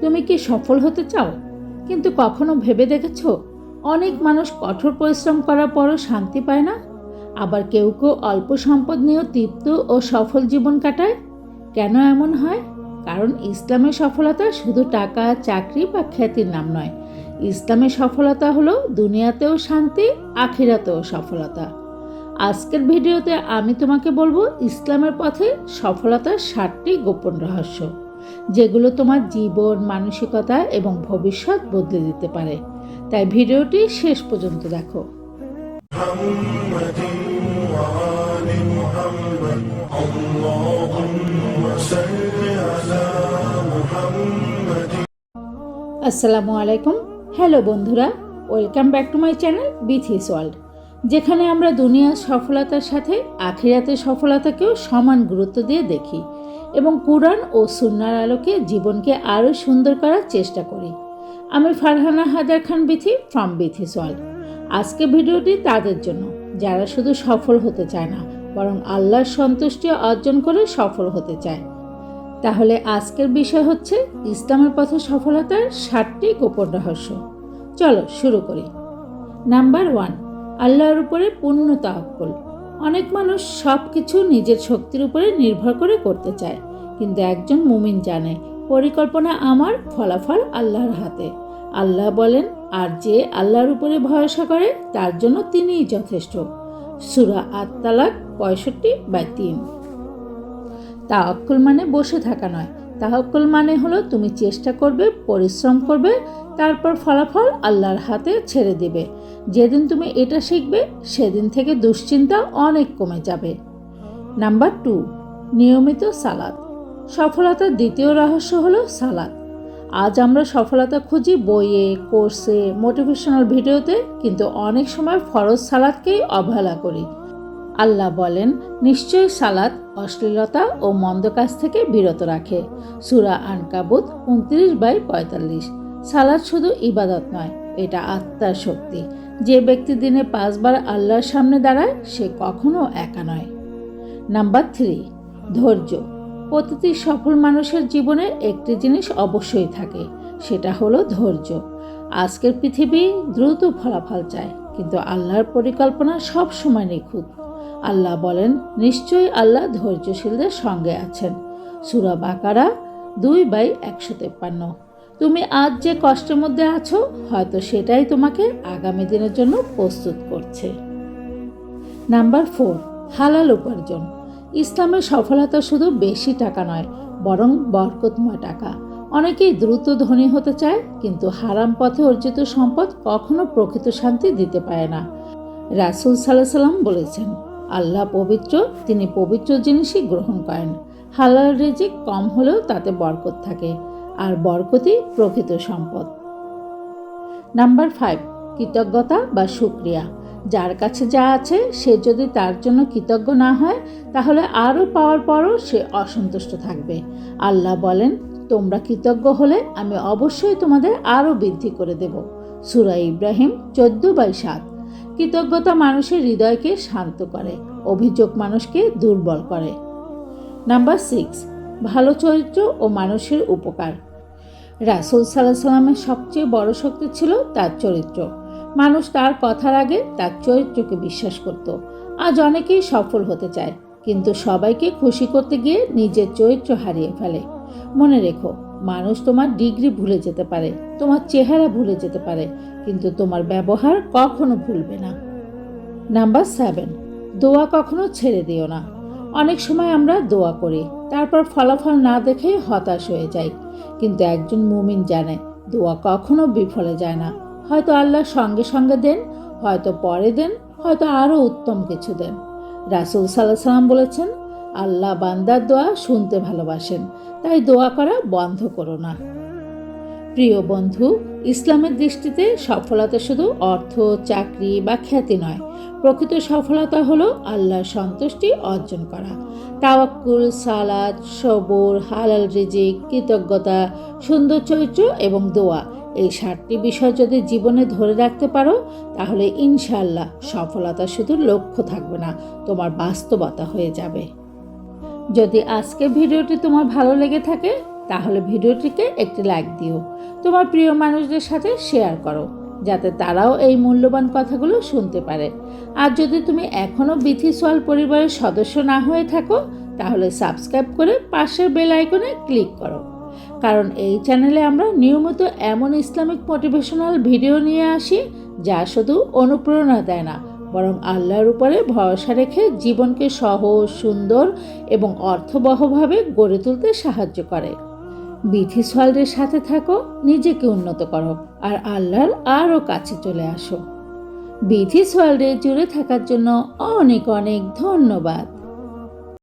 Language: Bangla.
তুমি কি সফল হতে চাও, কিন্তু কখনো ভেবে দেখেছো অনেক মানুষ কঠোর পরিশ্রম করার পরও শান্তি পায় না? আবার কেউ কেউ অল্প সম্পদ নিয়েও তৃপ্ত ও সফল জীবন কাটায়। কেন এমন হয়? কারণ ইসলামের সফলতা শুধু টাকা, চাকরি বা খ্যাতির নাম নয়। ইসলামের সফলতা হলো দুনিয়াতেও শান্তি, আখিরাতেও সফলতা। আজকের ভিডিওতে আমি তোমাকে বলবো ইসলামের পথে সফলতার 7টি গোপন রহস্য, যেগুলো তোমার জীবন, মানসিকতা এবং ভবিষ্যৎ বদলে দিতে পারে। তাই ভিডিওটি শেষ পর্যন্ত দেখো। আসসালামু আলাইকুম। হ্যালো বন্ধুরা, welcome back to my channel Bithi's world, যেখানে আমরা দুনিয়ার সফলতার সাথে আখিরাতের সফলতাকেও সমান গুরুত্ব দিয়ে দেখি এবং কুরআন ও সুন্নাহর আলোকে জীবনকে আরও সুন্দর করার চেষ্টা করি। আমি ফারহানা হায়দার খান বিথি ফ্রম বিথিস ওয়ার্ল্ড। আজকে ভিডিওটি তাদের জন্য যারা শুধু সফল হতে চায় না, বরং আল্লাহর সন্তুষ্টি অর্জন করে সফল হতে চায়। তাহলে আজকের বিষয় হচ্ছে ইসলামের পথে সফলতার 7টি গোপন রহস্য। চলো শুরু করি। নাম্বার 1, আল্লাহর উপরে পূর্ণ তাওয়াক্কুল। অনেক মানুষ সব কিছু নিজের শক্তির উপরে নির্ভর করে করতে চায়, কিন্তু একজন মুমিন জানে পরিকল্পনা আমার, ফলাফল আল্লাহর হাতে। আল্লাহ বলেন, আর যে আল্লাহর উপরে ভরসা করে তার জন্য তিনিই যথেষ্ট। সূরা আত-তালাক 65/3। তাওয়াক্কুল মানে বসে থাকা নয়। তাওয়াক্কুল মানে হলো তুমি চেষ্টা করবে, পরিশ্রম করবে, তারপর ফলাফল আল্লাহর হাতে ছেড়ে দিবে। যেদিন তুমি এটা শিখবে সেদিন থেকে দুশ্চিন্তা অনেক কমে যাবে। নাম্বার 2, নিয়মিত সালাত। সফলতার দ্বিতীয় রহস্য হলো সালাত। আজ আমরা সফলতা খুঁজি বইয়ে, কোর্সে, মোটিভেশনাল ভিডিওতে, কিন্তু অনেক সময় ফরজ সালাতকেই অবহেলা করি। আল্লাহ বলেন, নিশ্চয়ই সালাত অশ্লীলতা ও মন্দ কাজ থেকে বিরত রাখে। সূরা আনকাবুত 29/45। সালাত শুধু ইবাদত নয়, এটা আত্মার শক্তি। যে ব্যক্তি দিনে 5 বার আল্লাহর সামনে দাঁড়ায় সে কখনো একা নয়। নাম্বার 3, ধৈর্য। প্রতিটি সফল মানুষের জীবনে একটি জিনিস অবশ্যই থাকে, সেটা হলো ধৈর্য। আজকের পৃথিবী দ্রুত ফলাফল চায়, কিন্তু আল্লাহর পরিকল্পনা সব সময় নিখুঁত। আল্লাহ বলেন, নিশ্চয়ই আল্লাহ ধৈর্যশীলদের সঙ্গে আছেন। সূরা বাকারা 2/153। তুমি আজ যে কষ্টের মধ্যে আছো, হয়তো সেটাই তোমাকে আগামী দিনের জন্য প্রস্তুত করছে। নাম্বার 4, হালাল উপার্জন। ইসলামের সফলতা শুধু বেশি টাকা নয়, বরং বরকতময় টাকা। অনেকেই দ্রুত ধনী হতে চায়, কিন্তু হারাম পথে অর্জিত সম্পদ কখনো প্রকৃত শান্তি দিতে পারে না। রাসূল সাল্লাল্লাহু আলাইহি ওয়াসাল্লাম বলেছেন, আল্লাহ পবিত্র, তিনি পবিত্র জিনিসই গ্রহণ করেন। হালাল রিজিক কম হলেও তাতে বরকত থাকে, আর বরকতই প্রকৃত সম্পদ। নাম্বার 5, কৃতজ্ঞতা বা শুকরিয়া। যার কাছে যা আছে সে যদি তার জন্য কৃতজ্ঞ না হয়, তাহলে আরও পাওয়ার পরও সে অসন্তুষ্ট থাকবে। আল্লাহ বলেন, তোমরা কৃতজ্ঞ হলে আমি অবশ্যই তোমাদের আরও বৃদ্ধি করে দেব। সূরা ইব্রাহিম 14/7। কৃতজ্ঞতা মানুষের হৃদয়কে শান্ত করে, অভিযোগ মানুষকে দুর্বল করে। নাম্বার 6, ভালো চরিত্র ও মানুষের উপকার। রাসূল সাল্লাল্লাহু আলাইহি ওয়াসাল্লামের সবচেয়ে বড় শক্তি ছিল তার চরিত্র। মানুষ তার কথার আগে তার চরিত্রকে বিশ্বাস করত। আজ অনেকেই সফল হতে চায়, কিন্তু সবাইকে খুশি করতে গিয়ে নিজের চরিত্র হারিয়ে ফেলে। মনে রেখো, মানুষ তোমার ডিগ্রি ভুলে যেতে পারে, তোমার চেহারা ভুলে যেতে পারে, কিন্তু তোমার ব্যবহার কখনো ভুলবে না। নাম্বার 7, দোয়া কখনো ছেড়ে দিও না। অনেক সময় আমরা দোয়া করি, তারপর ফলাফল না দেখে হতাশ হয়ে যাই, কিন্তু একজন মুমিন জানে দোয়া কখনো বিফলে যায় না। হয়তো আল্লাহ সঙ্গে সঙ্গে দেন, হয়তো পরে দেন, হয়তো আরও উত্তম কিছু দেন। রাসূল সাল্লাল্লাহু আলাইহি ওয়াসাল্লাম বলেছেন, আল্লাহ বান্দার দোয়া শুনতে ভালোবাসেন, তাই দোয়া করা বন্ধ করো না। প্রিয় বন্ধু, ইসলামের দৃষ্টিতে সফলতা শুধু অর্থ, চাকরি বা খ্যাতি নয়। প্রকৃত সফলতা হলো আল্লাহর সন্তুষ্টি অর্জন করা। তাওয়াক্কুল, সালাত, সবর, হালাল রিজিক, কৃতজ্ঞতা, সুন্দর চরিত্র এবং দোয়া, এই 7টি বিষয় যদি জীবনে ধরে রাখতে পারো, তাহলে ইনশাআল্লাহ সফলতা শুধু লক্ষ্য থাকবে না, তোমার বাস্তবতা হয়ে যাবে। যদি আজকের ভিডিওটি তোমার ভালো লেগে থাকে, তাহলে ভিডিওটিকে একটি লাইক দিও, তোমার প্রিয় মানুষদের সাথে শেয়ার করো, যাতে তারাও এই মূল্যবান কথাগুলো শুনতে পারে। আর যদি তুমি এখনও বিথি সোয়াল পরিবারের সদস্য না হয়ে থাকো, তাহলে সাবস্ক্রাইব করে পাশের বেল আইকনে ক্লিক করো, কারণ এই চ্যানেলে আমরা নিয়মিত এমন ইসলামিক মোটিভেশনাল ভিডিও নিয়ে আসি যা শুধু অনুপ্রেরণা দেয় না, বরং আল্লাহর উপরে ভরসা রেখে জীবনকে সহজ, সুন্দর এবং অর্থবহভাবে গড়ে তুলতে সাহায্য করে। বিথি সোয়ালের সাথে থাকো, নিজেকে উন্নত করো আর আল্লাহর আরও কাছে চলে আসো। বিথি সোয়ালে জুড়ে থাকার জন্য অনেক অনেক ধন্যবাদ।